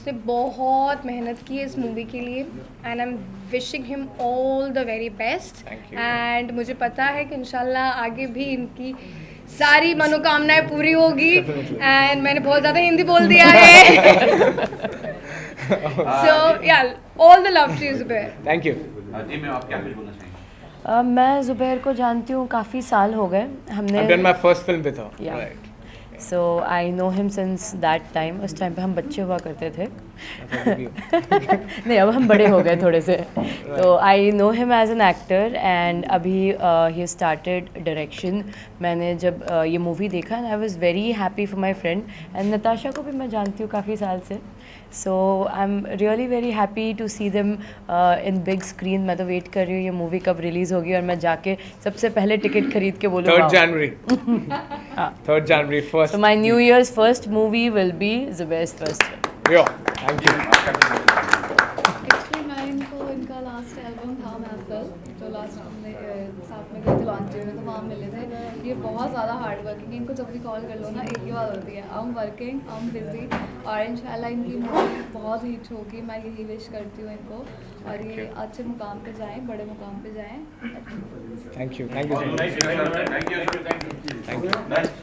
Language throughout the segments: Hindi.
उसने बहुत मेहनत की है इस मूवी के लिए and I am wishing him all the very best. Thank you. And मुझे पता है कि इंशाल्लाह आगे भी इनकी सारी मनोकामनाएं पूरी होगी। एंड मैंने बहुत ज़्यादा हिंदी बोल दिया है। So yeah all the love to Zubair. Thank you. जी मैं आप क्या बोलना चाहेंगे? मैं ज़ुबैर को जानती हूँ, काफ़ी साल हो गए हमने। I've done my first film with her. Yeah. Right. So I know him since that time. उस टाइम पे हम बच्चे हुआ करते थे। नहीं, अब हम बड़े हो गए थोड़े से। तो I know him as an actor and अभी ही स्टार्टेड डायरेक्शन। मैंने जब ये मूवी देखा I was very happy for my friend. And Natasha को भी मैं जानती हूँ काफ़ी साल से। So I am really very happy to see them in big screen. मैं तो वेट कर रही हूँ ये मूवी कब रिलीज़ होगी और मैं जाके सबसे पहले टिकट खरीद के बोलूँ 3rd January. 3rd January first. So my New Year's first movie will be Zubair's first film. Yo, thank you. Actually मैं इनका लास्ट एल्बम था महफिल, जो लास्ट हमने साथ में गए थे लॉन्चिंग में, तो वहाँ मिले थे। ये बहुत ज़्यादा हार्ड वर्किंग है। इनको जब भी कॉल कर लो ना, एक ही बात होती है, I am working, I am busy. और इंशाल्लाह इनकी मूवी बहुत हिट होगी, मैं यही विश करती हूँ इनको। और ये अच्छे मुकाम पे जाएँ, बड़े मुकाम पे जाएँ। Thank you. Thank you so much.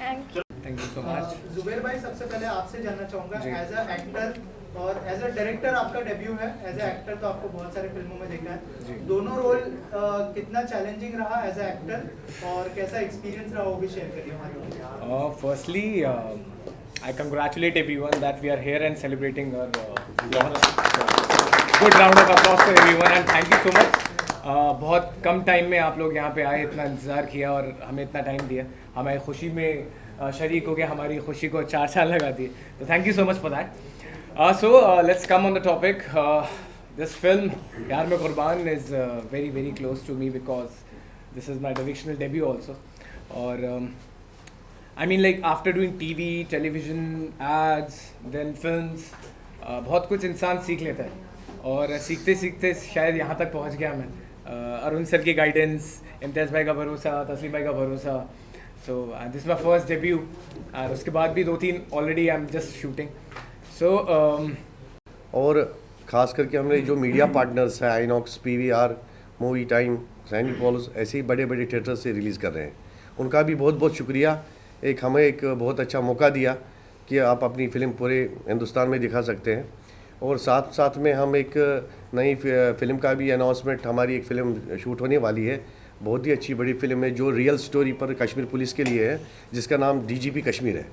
Thank you. Thank you so much. Zubair भाई, सबसे पहले आपसे जानना चाहूँगा, एज अ एक्टर और एज अ डायरेक्टर आपका डेब्यू है। एज अ एक्टर तो आपको बहुत सारे फिल्मों में देखा है, दोनों रोल कितना चैलेंजिंग रहा एज अ एक्टर और कैसा एक्सपीरियंस रहा, वो भी शेयर करिए हमारे। Firstly, I congratulate everyone that we are here and celebrating our launch. Good round of applause for everyone and thank you so much. बहुत कम टाइम में आप लोग यहाँ पे आए, इतना इंतज़ार किया और हमें इतना टाइम दिया, हमारी खुशी में शरीक हो गया, हमारी खुशी को 4 साल लगा दिए, तो thank you so much for that. So let's come on the topic. This film यार मैं Kurbaan is very very close to me because this is my directional debut also. और I mean like after doing TV, television, ads, then films, बहुत कुछ इंसान सीख लेता है और सीखते सीखते शायद यहाँ तक पहुँच गया मैं। अरुण सर की गाइडेंस, इम्तियाज़ भाई का भरोसा, तस्लीम भाई का भरोसा। So this my first debut और उसके बाद भी 2-3 already I am just shooting. So और ख़ास करके हमने जो मीडिया पार्टनर्स हैं, INOX, PVR, movie time, Cinepolis, ऐसे ही बड़े बड़े थिएटर से रिलीज़ कर रहे हैं, उनका भी बहुत बहुत शुक्रिया। हमें एक बहुत अच्छा मौका दिया कि आप अपनी फ़िल्म पूरे हिंदुस्तान में दिखा सकते हैं। और साथ साथ में हम एक नई फिल्म का भी अनाउंसमेंट, हमारी एक फ़िल्म शूट होने वाली है, बहुत ही अच्छी बड़ी फिल्म है जो रियल स्टोरी पर कश्मीर पुलिस के लिए है, जिसका नाम DGP कश्मीर है,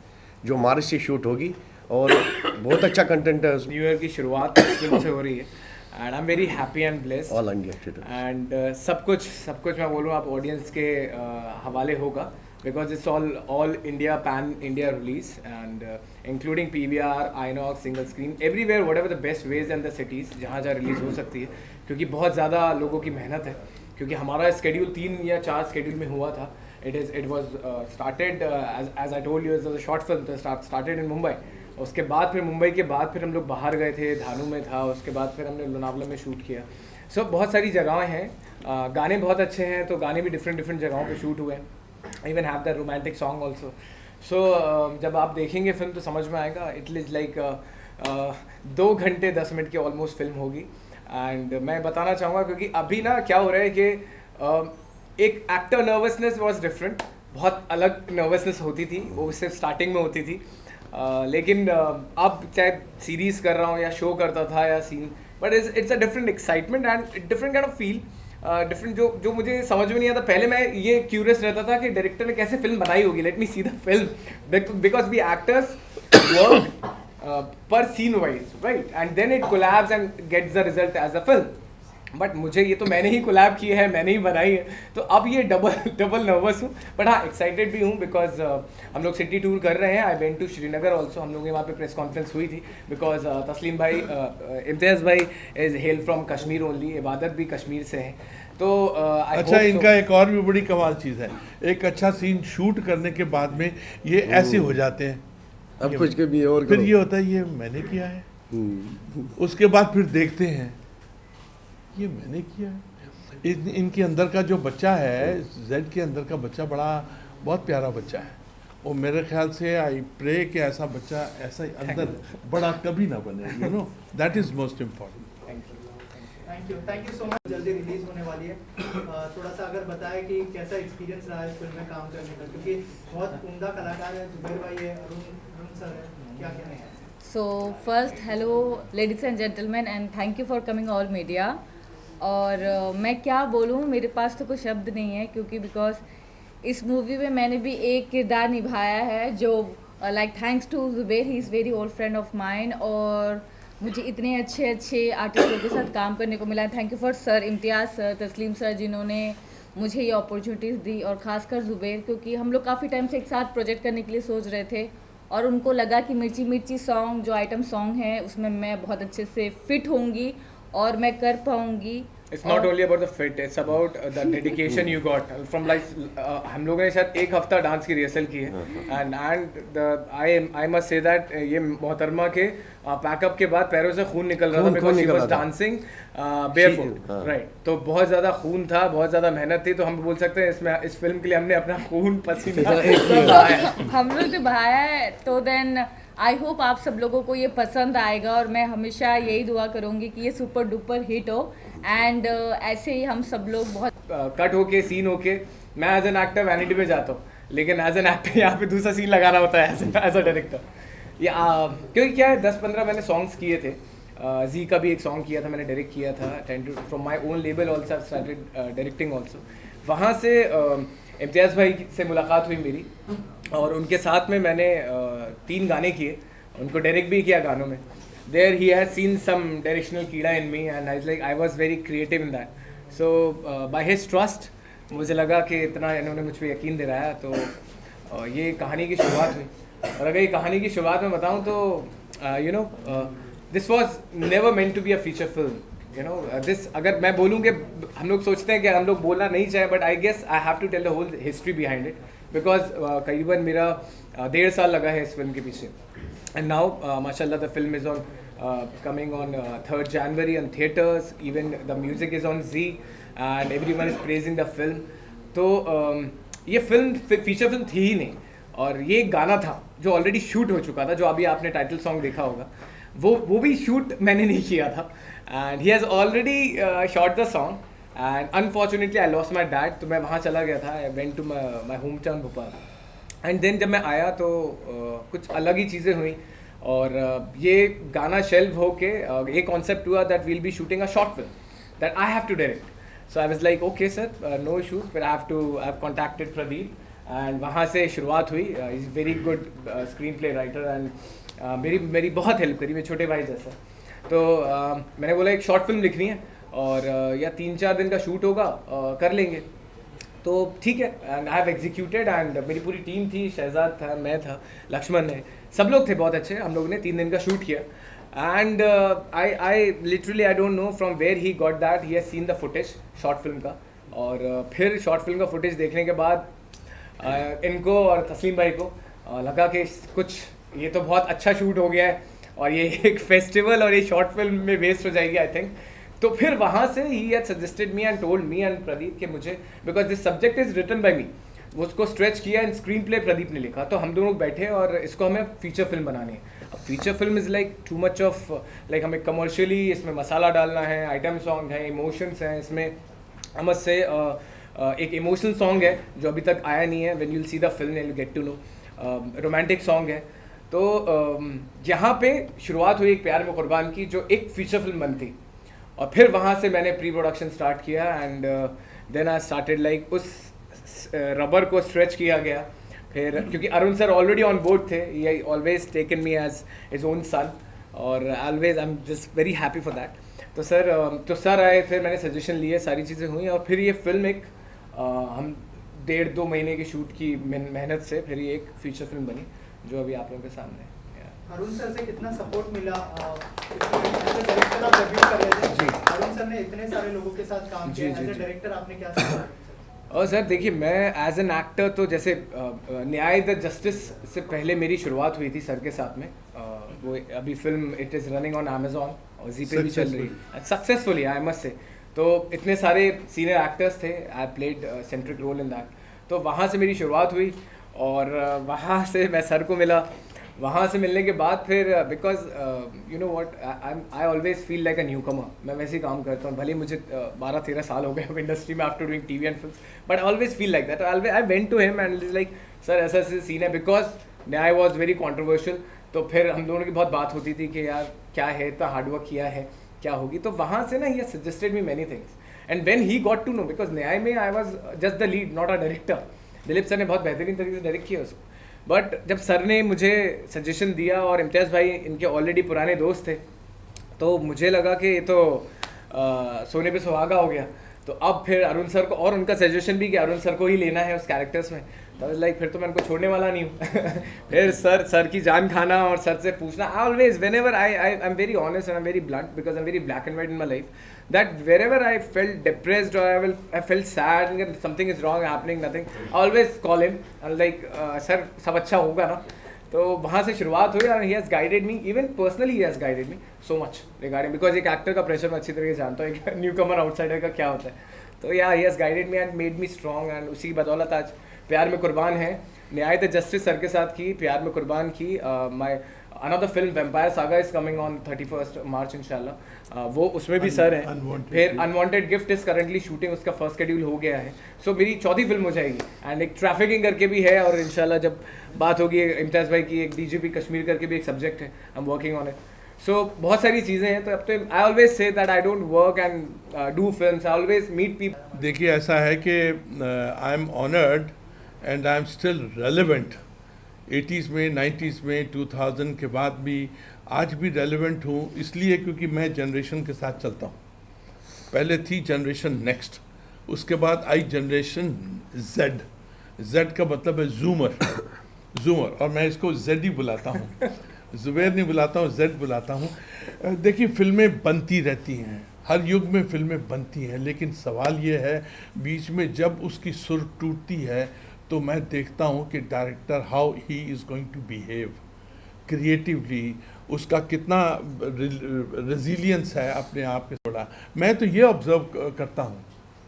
जो मार्च से शूट होगी और बहुत अच्छा कंटेंट है। न्यू ईयर की शुरुआत इस फिल्म से हो रही है and I am very happy and blessed. All India theatre and सब कुछ मैं बोलूँ आप ऑडियंस के हवाले होगा because it's all India, pan India release and including PVR, INOX, single screen, everywhere, whatever the best ways and the cities जहाँ रिलीज़ हो सकती है, क्योंकि बहुत ज़्यादा लोगों की मेहनत है। क्योंकि हमारा स्केड्यूल 3 या 4 स्केड्यूल में हुआ था। it was started as I told you as a short film, started in Mumbai। उसके बाद फिर मुंबई के बाद फिर हम लोग बाहर गए थे, धानू में था, उसके बाद फिर हमने लोनावला में शूट किया। सो बहुत सारी जगहें हैं, गाने बहुत अच्छे हैं, तो गाने भी डिफरेंट जगहों पे शूट हुए हैं। Even have the romantic song also. So जब आप देखेंगे फिल्म तो समझ में आएगा। इट इज़ लाइक 2 घंटे 10 मिनट की ऑलमोस्ट फिल्म होगी। एंड मैं बताना चाहूँगा क्योंकि अभी ना क्या हो रहा है कि एक एक्टर नर्वसनेस वॉज डिफरेंट, बहुत अलग नर्वसनेस होती थी, वो सिर्फ स्टार्टिंग में होती थी। लेकिन अब चाहे सीरीज़ कर रहा हूँ या शो करता था या scene, but it's a different excitement and different kind of feel, different जो मुझे समझ में नहीं आता। पहले मैं ये क्यूरियस रहता था कि डायरेक्टर ने कैसे फिल्म बनाई होगी, let me see the film, because we actors work पर scene wise, right, and then it collabs and gets the result as a film. But मुझे ये तो मैंने ही कोलैब की है, मैंने ही बनाई है, तो अब ये डबल नर्वस हूँ। बट हाँ, एक्साइटेड भी हूँ बिकॉज हम लोग सिटी टूर कर रहे हैं। I went to Srinagar also, हम लोग के वहाँ पे प्रेस कॉन्फ्रेंस हुई थी बिकॉज तस्लीम भाई, इम्तियाज़ भाई is hello from Kashmir only, इबादत भी कश्मीर से हैं। तो अच्छा, इनका एक और भी बड़ी कमाल चीज़ है, एक अच्छा सीन शूट करने के बाद में ये ऐसे हो जाते हैं, अब कुछ के भी और फिर ये होता है ये मैंने किया है, उसके बाद फिर देखते हैं ये मैंने किया है। इनके अंदर का जो बच्चा है, जेड के अंदर का बच्चा बहुत प्यारा बच्चा है, और मेरे ख्याल से आई प्रे कि ऐसा बच्चा ऐसा अंदर बड़ा कभी ना बने, you know, that is most important. Thank you so much. जल्दी रिलीज होने वाली है, थोड़ा सा अगर बताएं कि कैसा एक्सपीरियंस रहा है इस फिल्म में काम करने का, क्योंकि बहुत उम्दा कलाकार है, जुबैर भाई है, अरुण सर है, क्या कहना है? So first, hello ladies and gentlemen and thank you for coming all media. और मैं क्या बोलूँ, मेरे पास तो कोई शब्द नहीं है, क्योंकि बिकॉज इस मूवी में मैंने भी एक किरदार निभाया है जो like thanks to Zubair, he is very old friend of mine, और मुझे इतने अच्छे अच्छे आर्टिस्टों के साथ काम करने को मिला। Thank you for sir, Imtiaz sir, तस्लीम सर, जिन्होंने मुझे ये अपॉर्चुनिटीज़ दी, और ख़ासकर जुबैर, क्योंकि हम लोग काफ़ी टाइम से एक साथ प्रोजेक्ट करने के लिए सोच रहे थे, और उनको लगा कि मिर्ची मिर्ची सॉन्ग जो आइटम सॉन्ग है उसमें मैं बहुत अच्छे से फिट होंगी और मैं कर पाऊँगी। It's not only about the fit, it's about the dedication you got from like हम लोगों ने शायद एक हफ्ता डांस की रिहर्सल की है, and I must say that ये मोहतरमा के पैकअप के बाद पैरों से खून निकल रहा था because she was dancing barefoot, right? तो बहुत ज़्यादा खून था, बहुत ज़्यादा मेहनत थी, तो हम बोल सकते हैं इसमें इस फिल्म के लिए हमने अपना खून पसीना सब बहाया। हम लोग ने बहाया है, तो देन आई होप आप सब लोगों को ये पसंद आएगा, और मैं हमेशा यही दुआ करूँगी कि ये सुपर डुपर हिट हो, एंड ऐसे ही हम सब लोग बहुत कट होके सीन होके मैं एज एन एक्टर वैनिटी में जाता हूँ, लेकिन एज एन एक्टर यहाँ पे दूसरा सीन लगाना होता है एज अ डायरेक्टर। या क्योंकि क्या है 10-15 मैंने सॉन्ग्स किए थे, जी का भी एक सॉन्ग किया था, मैंने डायरेक्ट किया था, from my own label also started directing also. वहाँ से इम्तियाज़ भाई से मुलाकात हुई मेरी, और उनके साथ में मैंने 3 गाने किए, उनको डायरेक्ट भी किया गानों में। There he has seen some directional कीड़ा in me, and I was very creative in that. So by his trust, मुझे लगा कि इतना इन्होंने मुझ पर यकीन दिलाया, तो ये कहानी की शुरुआत हुई। और अगर ये कहानी की शुरुआत में बताऊँ तो you know this was never meant to be a feature film. You know this, अगर मैं बोलूँ कि हम लोग सोचते हैं कि हम लोग बोलना नहीं चाहे, but I guess I have to tell the whole history behind it, because करीबन मेरा 1.5 साल लगा है इस फिल्म के पीछे। And now, mashallah, the film is on coming on 3rd January on theaters. Even the music is on Z, and everyone is praising the film. तो ये फिल्म फीचर फिल्म थी ही नहीं, और ये एक गाना था जो ऑलरेडी शूट हो चुका था, जो अभी आपने टाइटल सॉन्ग देखा होगा, वो भी शूट मैंने नहीं किया था। And he has already shot the song, and unfortunately I lost my dad, तो मैं वहाँ चला गया था, I went to my home town Bhopal. And then जब मैं आया तो कुछ अलग ही चीज़ें हुई, और ये गाना शेल्व होके एक कॉन्सेप्ट हुआ that will be shooting a short film that I have to direct. So I was like okay sir, no issues, फिर I have contacted Pradeep, and वहाँ से शुरुआत हुई। Is very good screenplay writer, and मेरी बहुत हेल्प करी, मेरे छोटे भाई जैसा। तो मैंने बोला एक शॉर्ट फिल्म लिखनी है, और या 3-4 दिन का शूट होगा, कर लेंगे। तो ठीक है, and I have executed, and मेरी पूरी टीम थी, शहजाद था, मैं था, लक्ष्मण है, सब लोग थे बहुत अच्छे। हम लोग ने 3 दिन का शूट किया, and I literally I don't know from where he got that, he has seen the footage short film का, और फिर शॉर्ट फिल्म का फुटेज देखने के बाद इनको और तस्लीम भाई को लगा कि कुछ ये तो बहुत अच्छा शूट हो गया है, और ये एक फेस्टिवल और ये शॉर्ट फिल्म में वेस्ट हो जाएगी आई थिंक। तो फिर वहाँ से ही had suggested me and told me and Pradeep कि मुझे, because this subject is written by me, वो उसको स्ट्रेच किया एंड स्क्रीन प्ले प्रदीप ने लिखा, तो हम दोनों बैठे और इसको हमें फीचर फिल्म बनानी है। अब feature film is like too much of like हमें कमर्शियली इसमें मसाला डालना है, आइटम सॉन्ग है, इमोशंस हैं इसमें। हम से एक इमोशनल सॉन्ग है जो अभी तक आया नहीं है, when you will see the film you get to know, romantic song है। तो यहाँ पे शुरुआत हुई एक प्यार में कुर्बान की, जो एक फीचर फिल्म बनती, और फिर वहाँ से मैंने प्री प्रोडक्शन स्टार्ट किया, and then I started like उस रबर को स्ट्रेच किया गया। फिर क्योंकि Arun sir already on board थे, he always taken me as his own son, और always I am just very happy for that. तो सर आए, फिर मैंने सजेशन लिए, सारी चीज़ें हुई, और फिर ये फिल्म एक हम 1.5-2 महीने की शूट की मेहनत से फिर ये एक फीचर फिल्म बनी, जो अभी आप लोगों के सामने है। अरुण सर से कितना सपोर्ट मिला? डायरेक्टर आप डेब्यू कर रहे थे, अरुण सर ने इतने सारे लोगों के साथ काम किया, एज ए डायरेक्टर आपने क्या सीखा? और सर देखिए, मैं एज एन एक्टर तो जैसे न्याय द जस्टिस से पहले मेरी शुरुआत हुई थी सर के साथ में। वो अभी film it is running on Amazon और जी पे भी चल रही है सक्सेसफुली, आई मस्ट से। तो इतने सारे सीनियर एक्टर्स थे, I played centric role in that, तो वहाँ से मेरी शुरुआत हुई। और वहाँ से मैं सर को मिला, वहाँ से मिलने के बाद फिर because you know what I always feel like a newcomer, मैं वैसे ही काम करता हूँ, भले मुझे 12-13 साल हो गए अब इंडस्ट्री में after doing TV and films, but I always feel like that. I went to him and like sir ऐसा ऐसे सीन है, बिकॉज न्याय वॉज वेरी कॉन्ट्रोवर्शियल. तो फिर हम दोनों की बहुत बात होती थी कि यार क्या है, इतना हार्डवर्क किया है, क्या होगी. तो वहाँ से ना he suggested me many things and when he got to know, because Nyay में I was just the lead, not a director. Dilip sir ने बहुत बेहतरीन तरीके से डायरेक्ट किया उसको, बट जब सर ने मुझे सजेशन दिया और इम्तियाज़ भाई इनके ऑलरेडी पुराने दोस्त थे, तो मुझे लगा कि ये तो सोने पे सुहागा हो गया. तो अब फिर अरुण सर को और उनका सजेशन भी कि अरुण सर को ही लेना है उस कैरेक्टर्स में. तो लाइक फिर तो मैं उनको छोड़ने वाला नहीं हूँ. फिर सर की जान खाना और सर से पूछना. I always when ever I am very honest and I am very blunt because I am very black and white in my life, that wherever I felt depressed or I felt sad and something is wrong happening, nothing, I always call him and like sir सब अच्छा होगा ना. तो वहाँ से शुरुआत हुई और he has guided me, even personally he has guided me so much regarding, because एक एक्टर का प्रेशर मैं अच्छी तरीके से जानता हूँ, एक न्यू कमर आउटसाइडर का क्या होता है. तो या he has guided me and made me strong, and उसी की बदौलत आज प्यार में कुर्बान है. न्याय द जस्टिस सर के साथ की, प्यार में कुर्बान की. My another film vampire saga is coming on 31 मार्च इंशाल्लाह. वो उसमें भी सर हैं. फिर unwanted gift is currently shooting, उसका फर्स्ट शेड्यूल हो गया है. सो मेरी चौथी फिल्म हो जाएगी. एंड एक ट्रैफिकिंग करके भी है, और इंशाल्लाह जब बात होगी इम्तियाज़ भाई की, एक डीजीपी कश्मीर करके भी एक सब्जेक्ट है, I am working on it. So बहुत सारी चीज़ें हैं. तो अब तो I always say that I don't work and do films, I always meet people. देखिए ऐसा है कि I am honoured and I am still relevant. 80s में, 90s में, 2000 के बाद भी आज भी रेलेवेंट हूँ, इसलिए क्योंकि मैं जनरेशन के साथ चलता हूँ. पहले थी जनरेशन नेक्स्ट, उसके बाद आई जनरेशन जेड. जेड का मतलब है जूमर, जूमर, और मैं इसको जेड ही बुलाता हूँ, जुबैर नहीं बुलाता हूँ, जेड बुलाता हूँ. देखिए फिल्में बनती रहती हैं, हर युग में फिल्में बनती हैं, लेकिन सवाल ये है बीच में जब उसकी सुर टूटती है तो मैं देखता हूँ कि director how he is going to behave creatively, उसका कितना रेजिलियंस है अपने आप के. थोड़ा मैं तो ये ऑब्जर्व करता हूँ,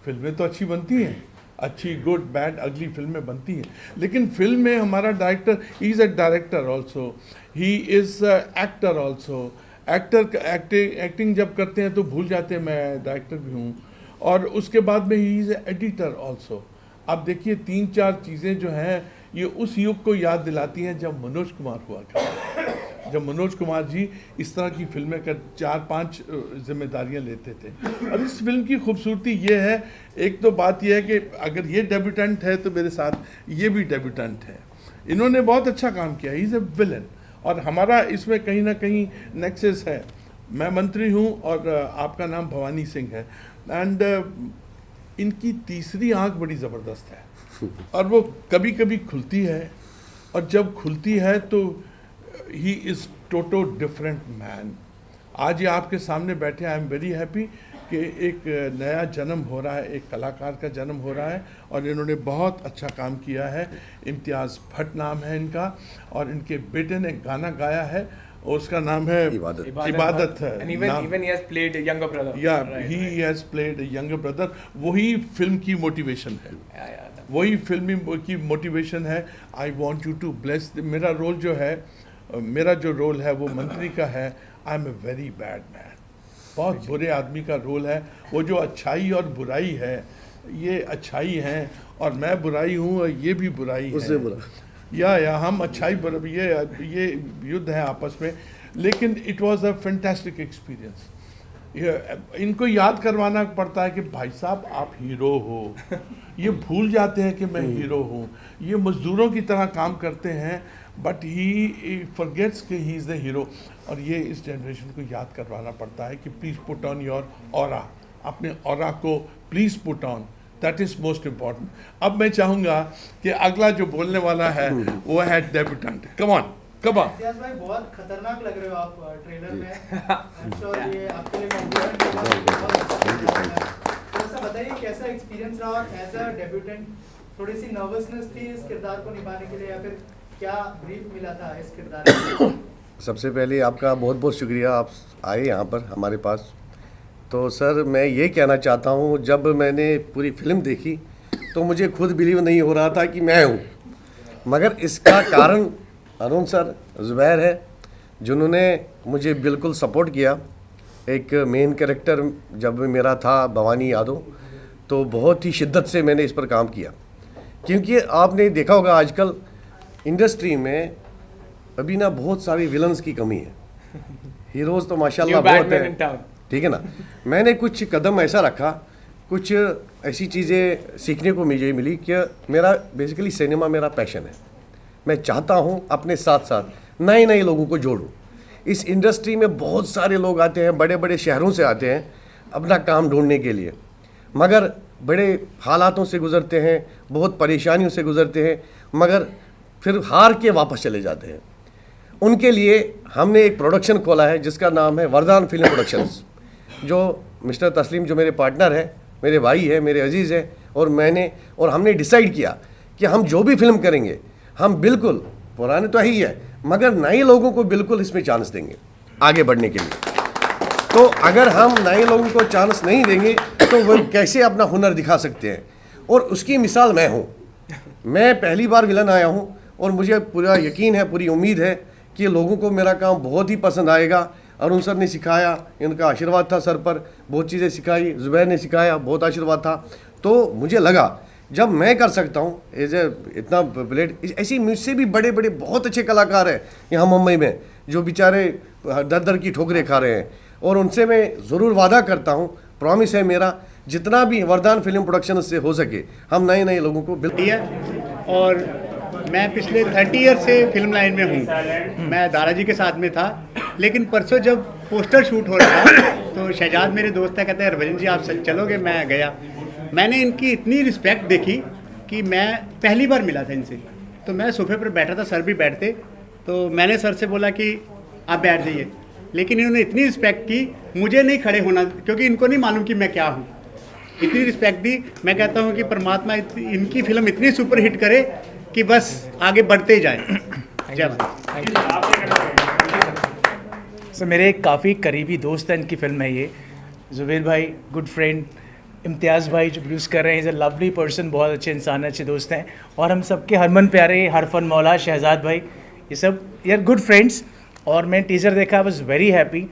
फिल्में तो अच्छी बनती हैं, अच्छी गुड बैड अगली फिल्में बनती हैं, लेकिन फिल्म में हमारा director is a director also, he is actor also. Acting जब करते हैं तो भूल जाते हैं मैं डायरेक्टर भी हूँ, और उसके बाद में ही इज़ एडिटर ऑल्सो. अब देखिए 3-4 चीज़ें जो हैं ये उस युग को याद दिलाती हैं जब मनोज कुमार हुआ करते, जब मनोज कुमार जी इस तरह की फिल्में कर 4-5 जिम्मेदारियां लेते थे. और इस फिल्म की खूबसूरती ये है, एक तो बात ये है कि अगर ये डेब्यूटेंट है तो मेरे साथ ये भी डेब्यूटेंट है. इन्होंने बहुत अच्छा काम किया, ही इज़ अ विलन, और हमारा इसमें कहीं ना कहीं नेक्सस है. मैं मंत्री हूँ और आपका नाम भवानी सिंह है, एंड इनकी तीसरी आंख बड़ी ज़बरदस्त है और वो कभी कभी खुलती है, और जब खुलती है तो he is toto different man. आज ये आपके सामने बैठे, आई एम वेरी हैप्पी कि एक नया जन्म हो रहा है, एक कलाकार का जन्म हो रहा है, और इन्होंने बहुत अच्छा काम किया है. इम्तियाज़ भट्ट नाम है इनका, और इनके बेटे ने गाना गाया है और उसका नाम है इबादत है. And even he has played a younger brother. Yeah, he has played a younger brother. वही फिल्म की मोटिवेशन है, वही फिल्म की मोटिवेशन है. I want you to bless. मेरा रोल जो है, मेरा जो रोल है वो मंत्री का है. I am a very bad man, बहुत बुरे आदमी का रोल है. वो जो अच्छाई और बुराई है, ये अच्छाई है और मैं बुराई हूँ, और ये भी बुराई है. या हम अच्छाई बुराई, ये युद्ध है आपस में. लेकिन it was a fantastic experience. इनको याद करवाना पड़ता है कि भाई साहब आप हीरो हो. ये भूल जाते हैं कि मैं हीरो हूँ. ये मज़दूरों की तरह काम करते हैं, बट ही फॉरगेट्स कि ही इज़ द हीरो. और ये इस जनरेशन को याद करवाना पड़ता है कि please put on your aura, अपने ऑरा को please put on, that is most important. अब मैं चाहूँगा कि अगला जो बोलने वाला है वो है डेब्यूटेंट. Come on. इम्तियाज़ भाई बहुत खतरनाक लग रहे हो आप ट्रेलर में. I'm sure ये आपके लिए थोड़ा सा बताइए कैसा एक्सपीरियंस रहा, और एज अ डेब्यूटेंट थोड़ी सी नर्वसनेस थी इस किरदार को निभाने के लिए, या फिर क्या ब्रीफ मिला था इस किरदार में? सबसे पहले आपका बहुत बहुत शुक्रिया, आप आए यहाँ पर हमारे पास. तो सर मैं ये कहना चाहता हूँ, जब मैंने पूरी फिल्म देखी तो मुझे खुद बिलीव नहीं हो रहा था कि मैं हूँ. मगर इसका कारण अरुण सर, ज़ुबैर है, जिन्होंने मुझे बिल्कुल सपोर्ट किया। एक मेन कैरेक्टर जब मेरा था भवानी यादव, तो बहुत ही शिद्दत से मैंने इस पर काम किया, क्योंकि आपने देखा होगा आजकल इंडस्ट्री में अभी ना बहुत सारी विलन्स की कमी है। हीरोज़ तो माशाल्लाह बहुत है, ठीक है ना। मैंने कुछ कदम ऐसा रखा, कुछ ऐसी चीज़ें सीखने को मुझे मिली कि मेरा बेसिकली सिनेमा मेरा पैशन है। मैं चाहता हूँ अपने साथ साथ नए नए लोगों को जोड़ूँ। इस इंडस्ट्री में बहुत सारे लोग आते हैं, बड़े बड़े शहरों से आते हैं अपना काम ढूंढने के लिए, मगर बड़े हालातों से गुज़रते हैं, बहुत परेशानियों से गुज़रते हैं, मगर फिर हार के वापस चले जाते हैं। उनके लिए हमने एक प्रोडक्शन खोला है जिसका नाम है वरदान फिल्म प्रोडक्शंस, जो मिस्टर तस्लीम जो मेरे पार्टनर है, मेरे भाई है, मेरे अजीज़ है, और हमने डिसाइड किया कि हम जो भी फिल्म करेंगे हम बिल्कुल पुराने तो ही है मगर नए लोगों को बिल्कुल इसमें चांस देंगे आगे बढ़ने के लिए। तो अगर हम नए लोगों को चांस नहीं देंगे तो वो कैसे अपना हुनर दिखा सकते हैं, और उसकी मिसाल मैं हूँ। मैं पहली बार विलन आया हूँ और मुझे पूरा यकीन है, पूरी उम्मीद है कि लोगों को मेरा काम बहुत ही पसंद आएगा। अरुण सर ने सिखाया, इनका आशीर्वाद था सर पर, बहुत चीज़ें सिखाई, ज़ुबैर ने सिखाया, बहुत आशीर्वाद था। तो मुझे लगा जब मैं कर सकता हूँ इतना प्लेट, ऐसी मुझसे भी बड़े बड़े बहुत अच्छे कलाकार हैं यहाँ मुंबई में जो बेचारे दर दर की ठोकरें खा रहे हैं, और उनसे मैं ज़रूर वादा करता हूँ, प्रॉमिस है मेरा, जितना भी वरदान फिल्म प्रोडक्शन से हो सके हम नए नए लोगों को है। और मैं पिछले 30 ईयर से फिल्म लाइन में हूँ। मैं दारा जी के साथ में था, लेकिन परसों जब पोस्टर शूट हो रहा था तो शहजाद मेरे दोस्त है, कहते हैं हरभजन जी आप चलोगे। मैं गया, मैंने इनकी इतनी रिस्पेक्ट देखी कि मैं पहली बार मिला था इनसे, तो मैं सोफे पर बैठा था, सर भी बैठते, तो मैंने सर से बोला कि आप बैठ जाइए, लेकिन इन्होंने इतनी रिस्पेक्ट की, मुझे नहीं खड़े होना क्योंकि इनको नहीं मालूम कि मैं क्या हूँ। इतनी रिस्पेक्ट दी। मैं कहता हूँ कि परमात्मा इनकी फिल्म इतनी सुपर हिट करे कि बस आगे बढ़ते ही जाए। जय सर, मेरे एक काफ़ी करीबी दोस्त हैं, इनकी फिल्म है ये। ज़ुबैर भाई गुड फ्रेंड, इम्तियाज़ भाई जो प्रोड्यूस कर रहे हैं, इज़ अ लवली पर्सन, बहुत अच्छे इंसान, अच्छे दोस्त हैं, और हम सबके हरमन प्यारे हरफन मौला शहजाद भाई, ये सब यार गुड फ्रेंड्स। और मैं टीज़र देखा, आई वॉज वेरी हैप्पी।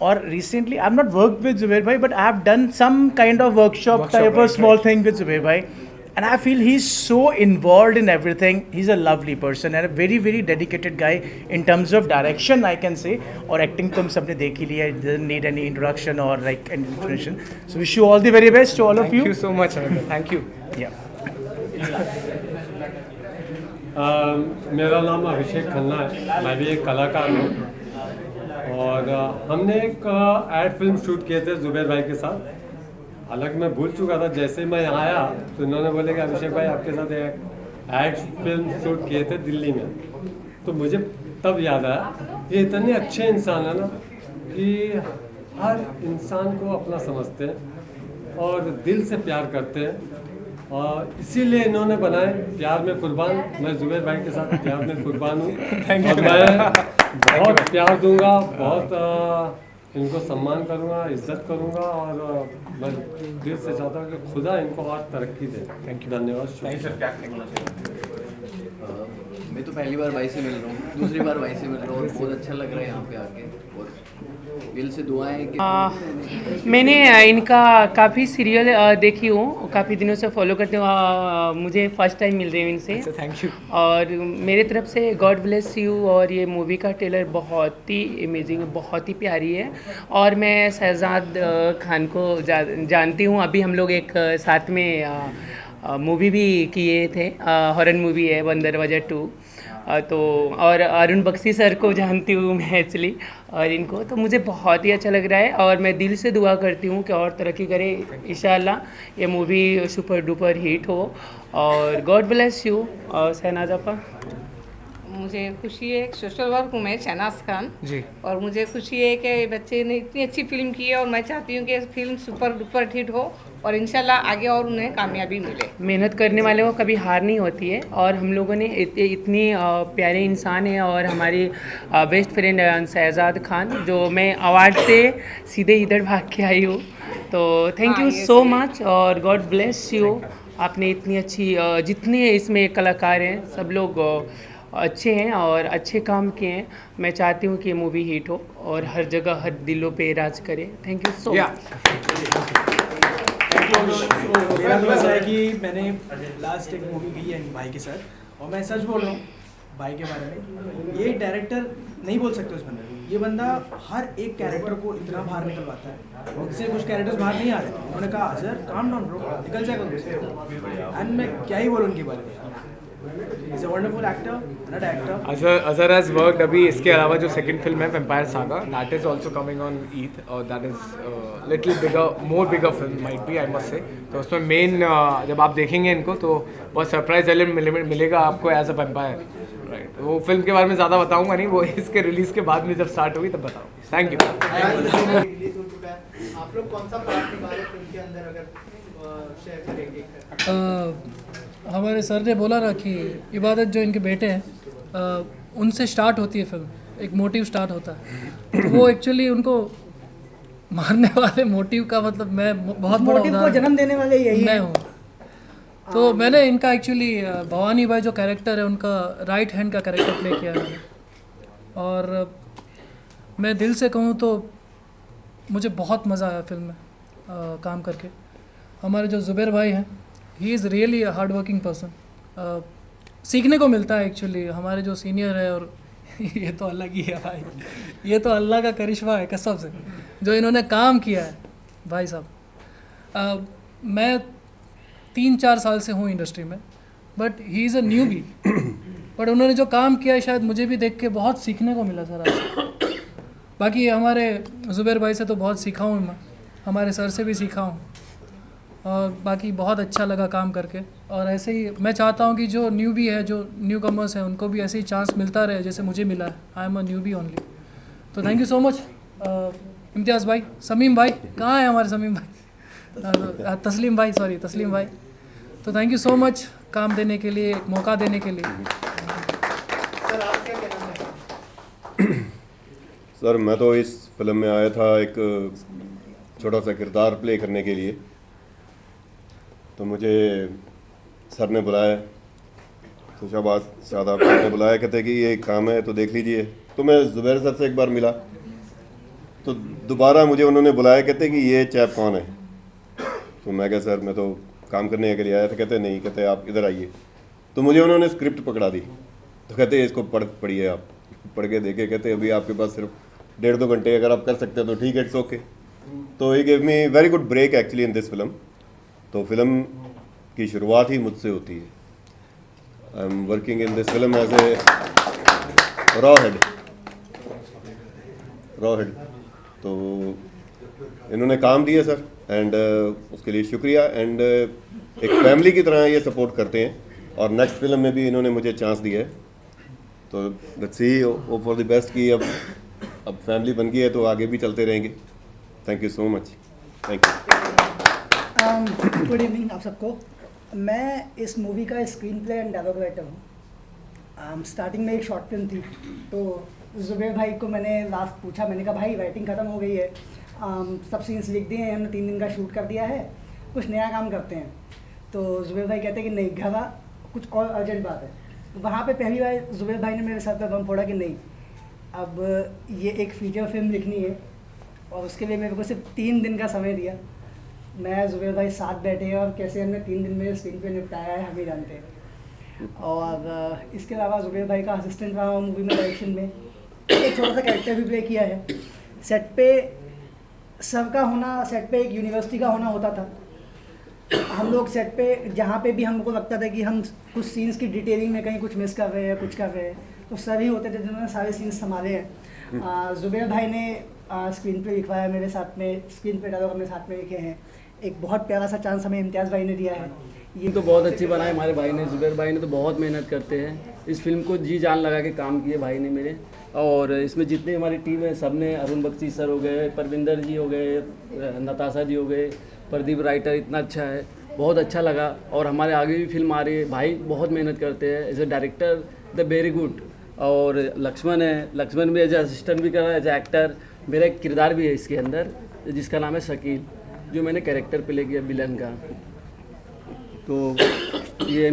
और recently I am not work with Zubair भाई, but I have done some kind of workshop type of small thing with Zubair भाई, and I feel he's so involved in everything. He's a lovely person and a very very dedicated guy in terms of direction, I can say, और acting तुम सबने देख ही लिया, doesn't need any introduction or like any introduction. So wish you all the very best to all of you. Thank you so much, Ananda. Thank you. Yeah. मेरा नाम अभिषेक खन्ना है, मैं भी एक कलाकार हूँ, और हमने एक एड फिल्म शूट किए थे ज़ुबैर भाई के साथ। हालांकि मैं भूल चुका था, जैसे ही मैं यहाँ आया तो इन्होंने बोले कि अभिषेक भाई आपके साथ एक एड फिल्म शूट किए थे दिल्ली में। तो मुझे तब याद आया ये इतने अच्छे इंसान है ना कि हर इंसान को अपना समझते हैं और दिल से प्यार करते हैं, और इसीलिए इन्होंने बनाए प्यार में कुर्बान। मैं ज़ुबैर भाई के साथ प्यार में कुर्बान हूँ, और मैं बहुत प्यार दूँगा, बहुत इनको सम्मान करूँगा, इज्जत करूँगा, और मैं दिल से चाहता हूँ कि खुदा इनको और तरक्की दे। थैंक यू, धन्यवाद। मैं तो पहली बार भाई से मिल रहा हूँ, दूसरी बार भाई से मिल रहा हूँ, और बहुत अच्छा लग रहा है यहाँ पे आके, और दिल से दुआएं कि मैंने इनका काफ़ी सीरियल देखी हूँ, काफ़ी दिनों से फॉलो करते हूँ, मुझे फर्स्ट टाइम मिल रही हूँ इनसे। Thank you. और मेरे तरफ से गॉड ब्लेस यू, और ये मूवी का ट्रेलर बहुत ही अमेजिंग है, बहुत ही प्यारी है, और मैं शहजाद खान को जानती हूँ। अभी हम लोग एक साथ में मूवी भी किए थे, हॉरर मूवी है बंदर वजह 2। तो और अरुण बख्शी सर को जानती हूँ मैं एक्चुअली, और इनको तो मुझे बहुत ही अच्छा लग रहा है, और मैं दिल से दुआ करती हूँ कि और तरक्की करे इंशाल्लाह, ये मूवी सुपर डुपर हिट हो। और गॉड ब्लेस यू। और शहनाज आपा, मुझे खुशी है, सोशल वर्क हूँ मैं, शहनाज खान जी, और मुझे खुशी है कि बच्चे ने इतनी अच्छी फिल्म की है, और मैं चाहती हूँ कि फिल्म सुपर डुपर हिट हो और इंशाल्लाह आगे और उन्हें कामयाबी मिले। मेहनत करने वाले को कभी हार नहीं होती है, और हम लोगों ने इतनी प्यारे इंसान है, और हमारी बेस्ट फ्रेंड शहजाद खान, जो मैं अवार्ड से सीधे इधर भाग के आई हूँ, तो थैंक यू सो मच, और गॉड ब्लेस यू आपने इतनी अच्छी जितने इसमें कलाकार हैं सब लोग अच्छे हैं और अच्छे काम किए हैं। मैं चाहती हूँ कि ये मूवी हिट हो और हर जगह हर दिलों पे राज करे। Thank you so much. मेरा तो ऐसा है कि मैंने लास्ट एक मूवी की है भाई के साथ, और मैं सच बोल रहा हूँ भाई के बारे में। ये डायरेक्टर नहीं बोल सकते उस बंदे को, ये बंदा हर एक कैरेक्टर को इतना बाहर निकलवाता है। मुझसे कुछ कैरेक्टर्स बाहर नहीं आ रहे थे, उन्होंने कहा सर काम डाउन ब्रो, निकल जाएगा। एंड मैं क्या ही बोलूँ उनके बारे में। He's a wonderful actor, not actor. Azhar has worked अभी इसके अलावा जो सेकंड फिल्म है Vampire Saga, that is also coming on Eid और that is little bigger, more bigger film might be I must say. तो उसमें मेन जब आप देखेंगे इनको तो बहुत सरप्राइज एलिमेंट मिलेगा आपको एज अ वैम्पायर, राइट। वो फिल्म के बारे में ज़्यादा बताऊंगा नहीं, वो इसके रिलीज के बाद में जब स्टार्ट हुई तब बताऊँ। Thank you. आप लोग कौन सा पार्ट निभा रहे फिल्म के अंदर, अगर शेयर करेंगे? हमारे सर ने बोला ना कि इबादत जो इनके बेटे हैं उनसे स्टार्ट होती है फिल्म, एक मोटिव स्टार्ट होता है। तो वो एक्चुअली उनको मारने वाले मोटिव का मतलब मैं बहुत बड़ा मोटिव को जन्म देने वाले यही मैं हूँ। तो मैंने इनका एक्चुअली भवानी भाई जो कैरेक्टर है उनका राइट हैंड का कैरेक्टर प्ले किया है मैंने। और मैं दिल से कहूँ तो मुझे बहुत मज़ा आया फिल्म में काम करके। हमारे जो ज़ुबैर भाई हैं, he is really a hard working person. सीखने को मिलता है एक्चुअली हमारे जो सीनियर है। और ये तो अलग ही है भाई, ये तो अल्लाह का करिश्मा है कसम से जो इन्होंने काम किया है भाई साहब। मैं 3-4 साल से हूँ इंडस्ट्री में, but he is a newbie. But उन्होंने जो काम किया है शायद मुझे भी देख के बहुत सीखने को मिला सर आज। बाकी हमारे ज़ुबैर भाई से तो बहुत सीखा हूँ मैं, हमारे सर से भी सीखा हूँ, और बाकी बहुत अच्छा लगा काम करके। और ऐसे ही मैं चाहता हूँ कि जो न्यूबी है, जो न्यू कमर्स हैं, उनको भी ऐसे ही चांस मिलता रहे जैसे मुझे मिला है। I am a newbie only. तो थैंक यू सो मच इम्तियाज़ भाई, समीम भाई, कहाँ है हमारे समीम भाई, तस्लीम भाई, सॉरी तस्लीम भाई। तो थैंक यू सो मच काम देने के लिए, मौका देने के लिए। सर आप क्या कहना चाहेंगे? सर मैं तो इस फिल्म में आया था एक छोटा सा किरदार प्ले करने के लिए, तो मुझे सर ने बुलाया, तो शाबाश शादाब सर ने बुलाया, कहते कि ये काम है तो देख लीजिए। तो मैं ज़ुबैर सर से एक बार मिला, तो दोबारा मुझे उन्होंने बुलाया, कहते कि ये चैप कौन है। तो मैं कहा सर मैं तो काम करने के लिए आया था। कहते नहीं, कहते आप इधर आइए। तो मुझे उन्होंने स्क्रिप्ट पकड़ा दी, तो कहते इसको पढ़िए आप। पढ़ के देखे, कहते अभी आपके पास सिर्फ 1.5-2 घंटे अगर आप कर सकते हो तो ठीक है, इट्स ओके। तो he give me very good break actually in this film. तो फिल्म की शुरुआत ही मुझसे होती है। I am working in this film as a raw head. तो इन्होंने काम दिया सर, एंड उसके लिए शुक्रिया। एंड एक फैमिली की तरह ये सपोर्ट करते हैं, और नेक्स्ट फिल्म में भी इन्होंने मुझे चांस दिया है। तो let's see, hope for the best कि अब फैमिली बन गई है तो आगे भी चलते रहेंगे। Thank you so much. Thank you. Good evening आप सबको। मैं इस मूवी का screenplay and dialogue writer हूँ। स्टार्टिंग में एक शॉर्ट फिल्म थी, तो ज़ुबैर भाई को मैंने लास्ट पूछा, मैंने कहा भाई राइटिंग ख़त्म हो गई है, सब सीन्स लिख दिए हैं, हमने 3 दिन का शूट कर दिया है, कुछ नया काम करते हैं। तो ज़ुबैर भाई कहते हैं कि नहीं घरा कुछ और अर्जेंट बात है। तो वहाँ पे पहली बार ज़ुबैर भाई ने मेरे सर पर बम फोड़ा कि नहीं, अब ये एक फीचर फिल्म लिखनी है, और उसके लिए मेरे को सिर्फ 3 दिन का समय दिया। मैं ज़ुबैर भाई साथ बैठे हैं, और कैसे हमने 3 दिन में स्क्रीन पे निपटाया है हम ही जानते हैं। और इसके अलावा ज़ुबैर भाई का असिस्टेंट रहा हूँ मूवी में, डायरेक्शन में एक छोटा सा कैरेक्टर भी प्ले किया है। सेट पे सर का होना, सेट पे एक यूनिवर्सिटी का होना होता था। हम लोग सेट पे जहाँ पे भी हमको लगता था कि हम कुछ सीन्स की डिटेलिंग में कहीं कुछ मिस कर रहे हैं, कुछ कर रहे हैं, तो सर ही होते थे जिन्होंने सारे सीन्स संभाले हैं। ज़ुबैर भाई ने स्क्रीन पे लिखवाया मेरे साथ में, स्क्रीन पे डायलॉग अपने साथ में लिखे हैं। एक बहुत प्यारा सा चांस हमें इम्तियाज़ भाई ने दिया है। ये तो बहुत अच्छी बनाए हमारे भाई ने, ज़ुबैर भाई ने तो बहुत मेहनत करते हैं। इस फिल्म को जी जान लगा के काम किए भाई ने मेरे। और इसमें जितने हमारी टीम है सब ने, अरुण बख्शी सर हो गए, परविंदर जी हो गए, नताशा जी हो गए, प्रदीप राइटर इतना अच्छा है, बहुत अच्छा लगा। और हमारे आगे भी फिल्म आ रही है, भाई बहुत मेहनत करते हैं as a director, the very good. और लक्ष्मण है, लक्ष्मण भी एज ए असिस्टेंट भी कर रहा है, एज ए एक्टर। मेरा एक किरदार भी है इसके अंदर जिसका नाम है शकील, जो मैंने कैरेक्टर प्ले किया विलन का। तो ये